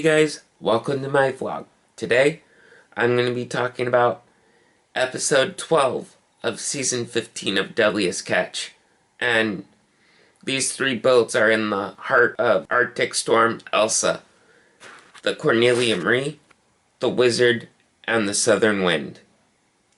Hey guys, welcome to my vlog. Today, I'm going to be talking about episode 12 of season 15 of Deadliest Catch. And these three boats are in the heart of Arctic Storm Elsa, the Cronelia Marie, the Wizard, and the Southern Wind.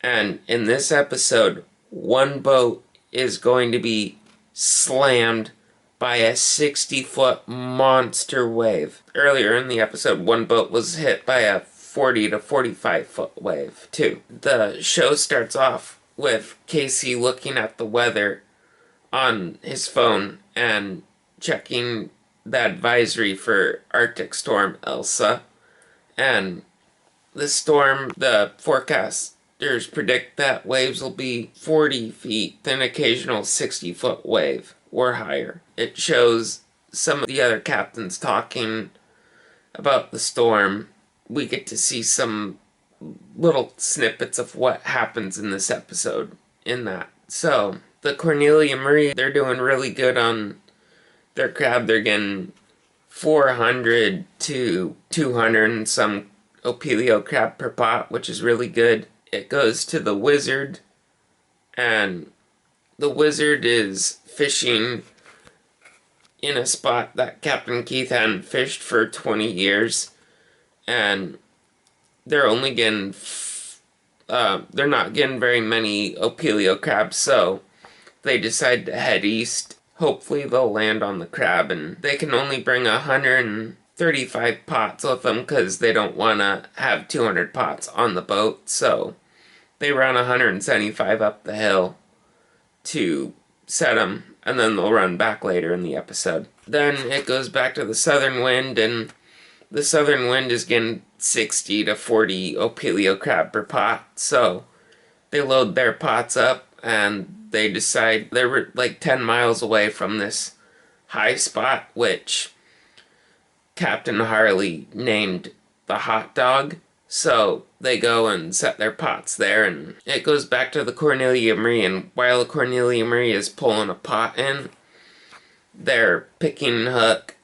And in this episode, one boat is going to be slammed by a 60-foot monster wave. Earlier in the episode, one boat was hit by a 40 to 45-foot wave, too. The show starts off with Casey looking at the weather on his phone and checking the advisory for Arctic Storm Elsa. And the storm, the forecasters predict that waves will be 40 feet, an occasional 60-foot wave or higher. It shows some of the other captains talking about the storm. We get to see some little snippets of what happens in this episode in that. So, the Cronelia Marie, they're doing really good on their crab. They're getting 400 to 200 and some opilio crab per pot, which is really good. It goes to the Wizard, and the Wizard is fishing in a spot that Captain Keith hadn't fished for 20 years, and they're only getting they're not getting very many opilio crabs, so they decide to head east. Hopefully they'll land on the crab, and they can only bring 135 pots with them because they don't want to have 200 pots on the boat, so they run 175 up the hill to set them, and then they'll run back later in the episode. Then it goes back to the Southern Wind, and the Southern Wind is getting 60 to 40 opilio crab per pot, so they load their pots up, and they decide they're like 10 miles away from this high spot, which Captain Harley named the Hot Dog. So they go and set their pots there, and it goes back to the Cronelia Marie, and while the Cronelia Marie is pulling a pot in, their picking hook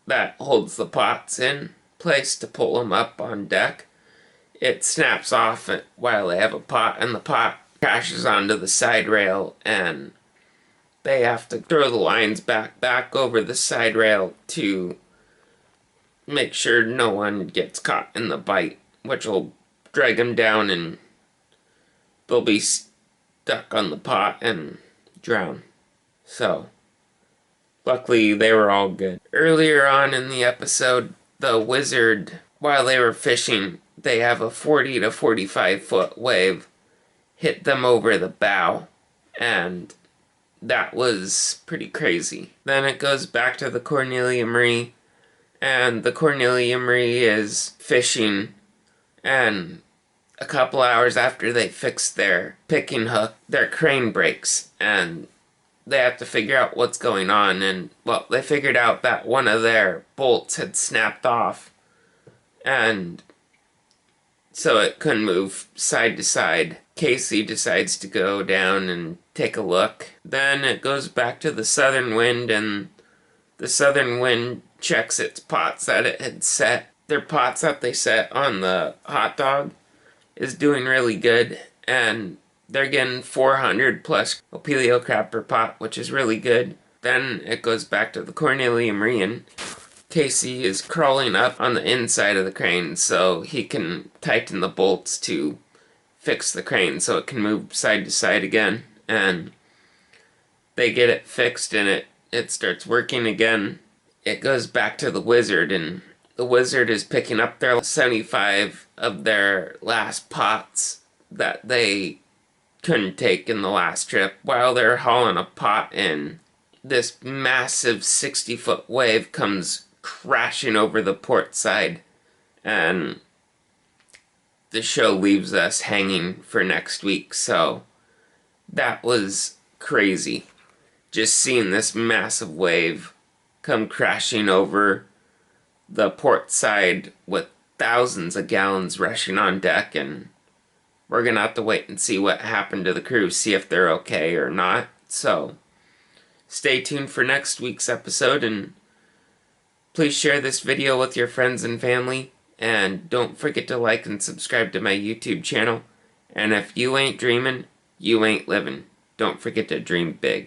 that holds the pots in place to pull them up on deck, it snaps off while they have a pot, and the pot crashes onto the side rail, and they have to throw the lines back over the side rail to make sure no one gets caught in the bite, which will drag them down, and they'll be stuck on the pot and drown. So, luckily they were all good. Earlier on in the episode, the Wizard, while they were fishing, they have a 40 to 45-foot wave hit them over the bow, and that was pretty crazy. Then it goes back to the Cronelia Marie, and the Cronelia Marie is fishing, and a couple hours after they fix their picking hook, their crane breaks, and they have to figure out what's going on. And, well, they figured out that one of their bolts had snapped off, and so it couldn't move side to side. Casey decides to go down and take a look. Then it goes back to the Southern Wind, and the Southern Wind checks its pots that it had set. Their pots that they set on the Hot Dog is doing really good, and they're getting 400 plus opilio crab per pot, which is really good. Then it goes back to the Cronelia Marie, and Casey is crawling up on the inside of the crane so he can tighten the bolts to fix the crane so it can move side to side again. And they get it fixed, and it starts working again. It goes back to the Wizard, and the Wizard is picking up their 75 of their last pots that they couldn't take in the last trip. While they're hauling a pot in, this massive 60-foot wave comes crashing over the port side, and the show leaves us hanging for next week. So that was crazy, just seeing this massive wave come crashing over the port side with thousands of gallons rushing on deck, and we're gonna have to wait and see what happened to the crew, see if they're okay or not. So stay tuned for next week's episode, and Please share this video with your friends and family, and don't forget to like and subscribe to my YouTube channel. And if you ain't dreaming, you ain't living. Don't forget to dream big.